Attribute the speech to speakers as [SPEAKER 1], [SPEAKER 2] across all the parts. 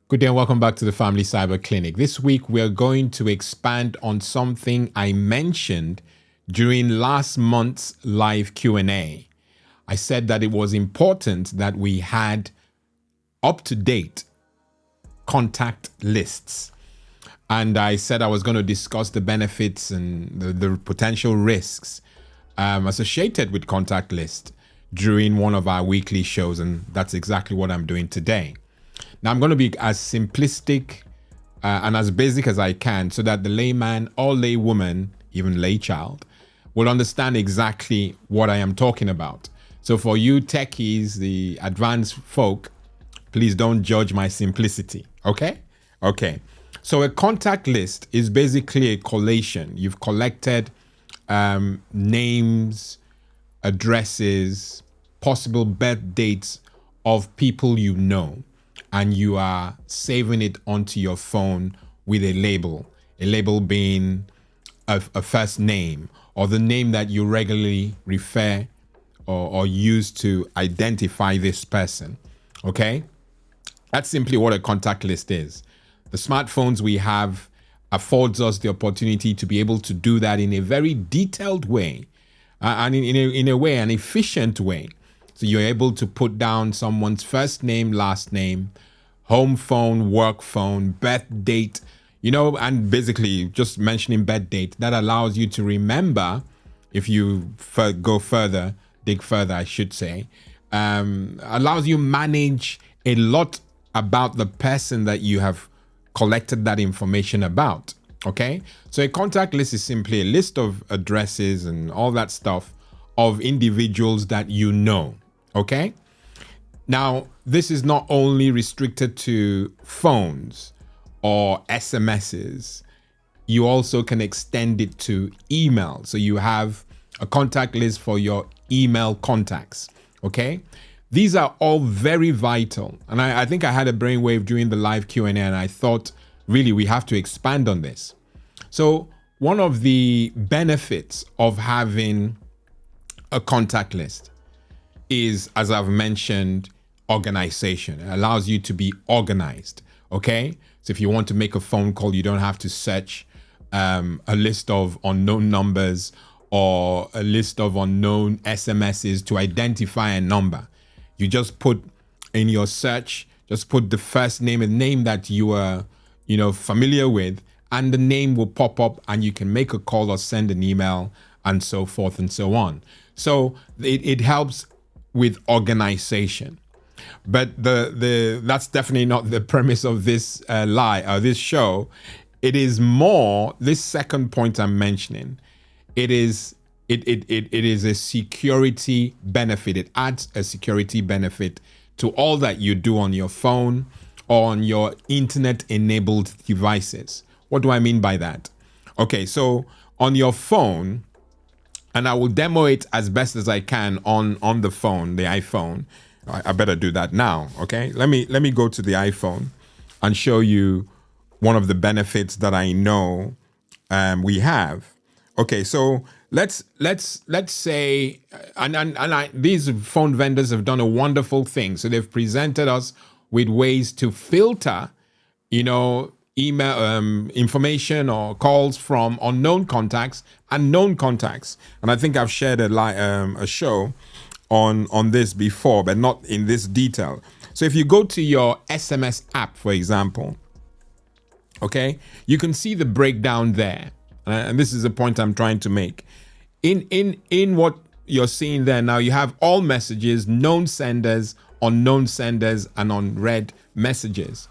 [SPEAKER 1] Good day and welcome back to the Family Cyber Clinic. This week we're going to expand on something I mentioned during last month's live Q&A. I said that it was important that we had up-to-date contact lists. And I said I was going to discuss the benefits and the potential risks associated with contact lists during one of our weekly shows. And that's exactly what I'm doing today. Now, I'm going to be as simplistic and as basic as I can so that the layman or laywoman, even lay child, will understand exactly what I am talking about. So for you techies, the advanced folk, please don't judge my simplicity. Okay? Okay. So a contact list is basically a collation. You've collected names, addresses, possible birth dates of people you know, and you are saving it onto your phone with a label being a first name or the name that you regularly refer or use to identify this person. Okay? That's simply what a contact list is. The smartphones we have affords us the opportunity to be able to do that in a very detailed way and in a way, an efficient way. So you're able to put down someone's first name, last name, home phone, work phone, birth date, and basically just mentioning birth date. That allows you to remember, if you dig further, I should say, allows you manage a lot about the person that you have collected that information about. Okay? So a contact list is simply a list of addresses and all that stuff of individuals that you know. Okay? Now, this is not only restricted to phones or SMSs. You also can extend it to email. So you have a contact list for your email contacts. Okay? These are all very vital. And I think I had a brainwave during the live Q&A and I thought, really, we have to expand on this. So one of the benefits of having a contact list is, as I've mentioned, organization. It allows you to be organized. Okay? So if you want to make a phone call, you don't have to search a list of unknown numbers or a list of unknown SMSs to identify a number. You just put in your search, just put the first name, a name that you are, familiar with, and the name will pop up and you can make a call or send an email and so forth and so on. So it helps with organization. But that's definitely not the premise of this this show. It is more, this second point I'm mentioning, it is a security benefit. It adds a security benefit to all that you do on your phone or on your internet-enabled devices. What do I mean by that? Okay, so on your phone, and I will demo it as best as I can on the phone, the iPhone. I better do that now, okay? Let me go to the iPhone and show you one of the benefits that I know we have. Okay, so let's say, these phone vendors have done a wonderful thing. So they've presented us with ways to filter, email information or calls from unknown contacts and known contacts. And I think I've shared a show on this before, but not in this detail. So if you go to your SMS app, for example, okay, you can see the breakdown there. And this is the point I'm trying to make. In what you're seeing there now, you have all messages, known senders, unknown senders, and unread messages.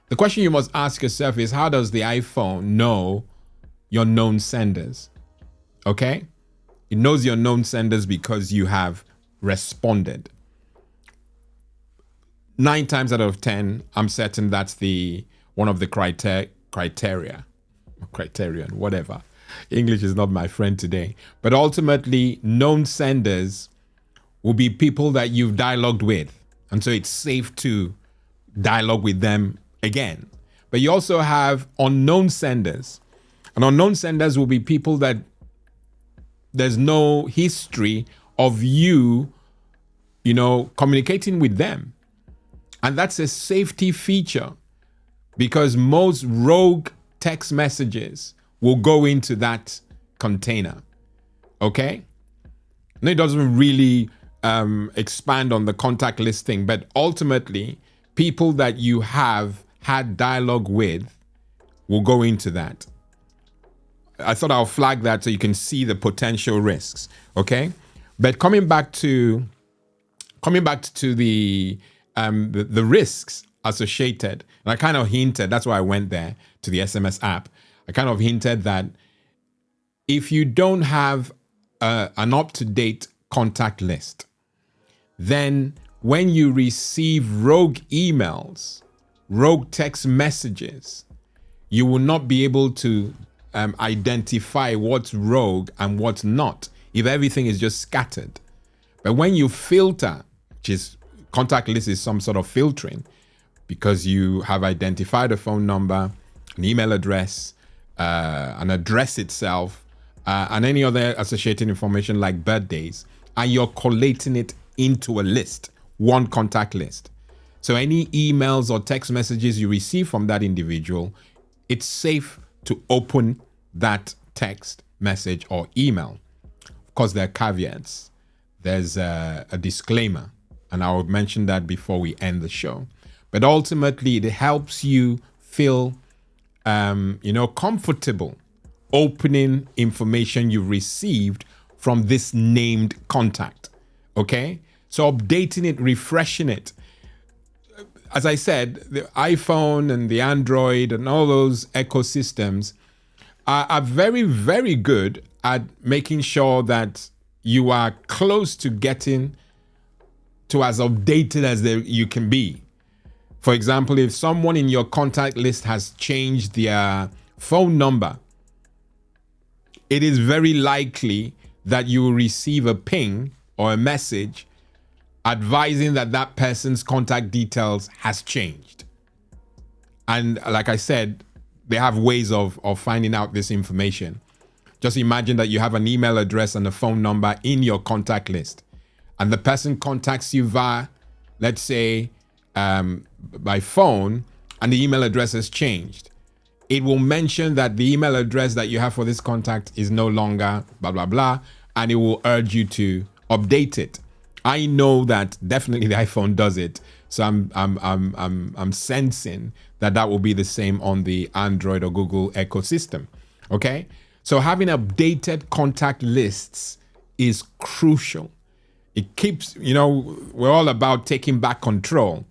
[SPEAKER 1] The question you must ask yourself is, how does the iPhone know your known senders? Okay? It knows your known senders because you have responded. 9 times out of 10, I'm certain that's one of the criterion, whatever. English is not my friend today. But ultimately, known senders will be people that you've dialogued with. And so it's safe to dialogue with them again. But you also have unknown senders. And unknown senders will be people that there's no history of you, communicating with them. And that's a safety feature because most rogue text messages will go into that container. Okay? And it doesn't really expand on the contact list thing, but ultimately, people that you have had dialogue with will go into that. I thought I'll flag that so you can see the potential risks. Okay? But coming back to the risks associated, and I kind of hinted, that's why I went there to the SMS app. I kind of hinted that if you don't have an up-to-date contact list, then when you receive rogue emails, rogue text messages, you will not be able to identify what's rogue and what's not if everything is just scattered. But when you filter, which is contact list is some sort of filtering, because you have identified a phone number, an email address, an address itself, and any other associated information like birthdays, and you're collating it into a list, one contact list. So any emails or text messages you receive from that individual, it's safe to open that text message or email. Of course, there are caveats. There's a disclaimer, and I will mention that before we end the show. But ultimately, it helps you feel, comfortable opening information you received from this named contact. Okay? So updating it, refreshing it. As I said, the iPhone and the Android and all those ecosystems are very, very good at making sure that you are close to getting to as updated as you can be. For example, if someone in your contact list has changed their phone number, it is very likely that you will receive a ping or a message advising that that person's contact details has changed. And like I said, they have ways of finding out this information. Just imagine that you have an email address and a phone number in your contact list, and the person contacts you via, let's say, by phone, and the email address has changed. It will mention that the email address that you have for this contact is no longer blah, blah, blah, and it will urge you to update it. I know that definitely the iPhone does it, so I'm sensing that will be the same on the Android or Google ecosystem. Okay, so having updated contact lists is crucial. It keeps, we're all about taking back control.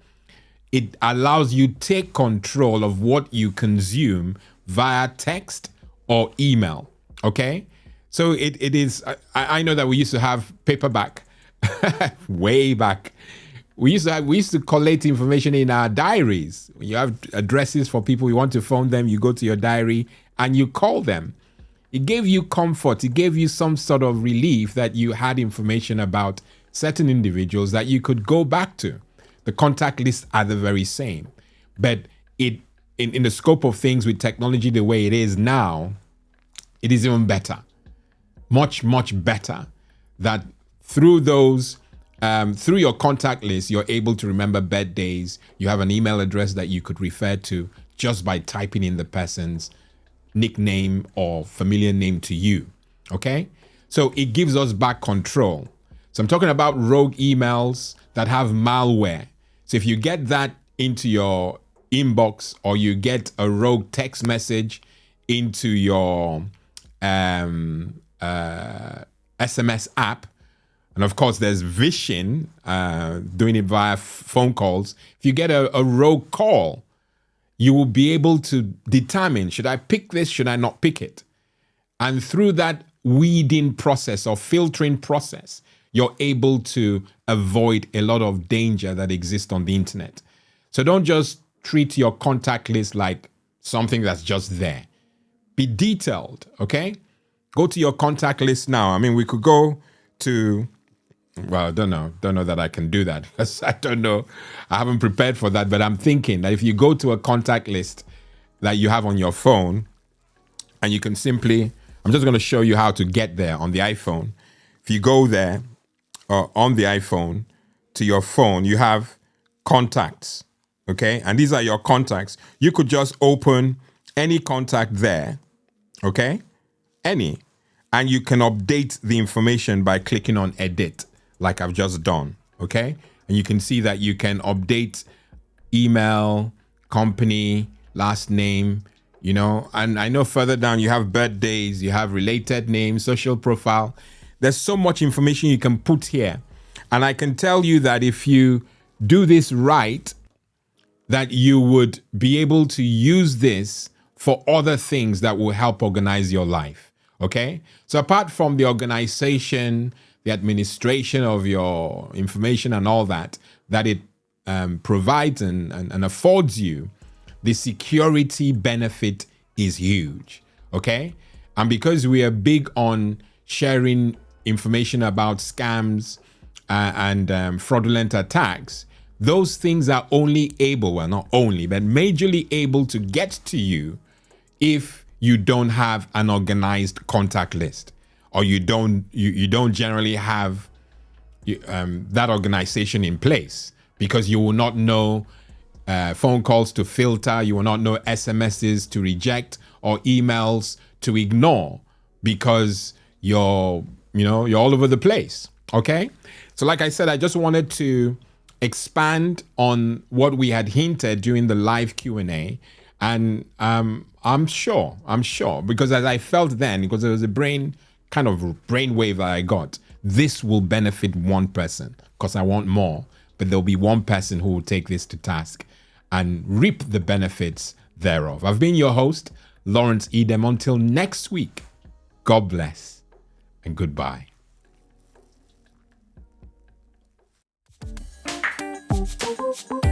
[SPEAKER 1] It allows you to take control of what you consume via text or email. Okay, so it is. I know that we used to have paperback. Way back, we used to collate information in our diaries. When you have addresses for people, you want to phone them, you go to your diary and you call them. It gave you comfort. It gave you some sort of relief that you had information about certain individuals that you could go back to. The contact lists are the very same, but in the scope of things with technology the way it is now, it is even better, much, much better, that through those, through your contact list, you're able to remember birthdays. You have an email address that you could refer to just by typing in the person's nickname or familiar name to you. Okay? So it gives us back control. So I'm talking about rogue emails that have malware. So if you get that into your inbox, or you get a rogue text message into your SMS app, and of course, there's Vision doing it via phone calls. If you get a rogue call, you will be able to determine, should I pick this, should I not pick it? And through that weeding process or filtering process, you're able to avoid a lot of danger that exists on the internet. So don't just treat your contact list like something that's just there. Be detailed, okay? Go to your contact list now. I mean, we could go to... Well, I don't know that I can do that. I don't know. I haven't prepared for that, but I'm thinking that if you go to a contact list that you have on your phone, And you can simply, I'm just going to show you how to get there on the iPhone. If you go there on the iPhone to your phone, you have contacts. Okay. And these are your contacts. You could just open any contact there. Okay. Any. And you can update the information by clicking on edit, like I've just done. Okay. And you can see that you can update email, company, last name, you know, and I know further down you have birthdays, you have related names, social profile. There's so much information you can put here. And I can tell you that if you do this right, that you would be able to use this for other things that will help organize your life. Okay. So apart from the organization, the administration of your information and all that it provides and affords you, the security benefit is huge. Okay. And because we are big on sharing information about scams and fraudulent attacks, those things are only able, well, not only, but majorly able to get to you if you don't have an organized contact list, or you don't generally have that organization in place, because you will not know phone calls to filter, you will not know SMSs to reject or emails to ignore, because you're all over the place. Okay. So like I said, I just wanted to expand on what we had hinted during the live Q&A. And I'm sure, because as I felt then, because there was a brain wave that I got, this will benefit one person, because I want more, but there'll be one person who will take this to task and reap the benefits thereof. I've been your host, Lawrence Edem. Until next week, God bless and goodbye.
[SPEAKER 2] Thank you.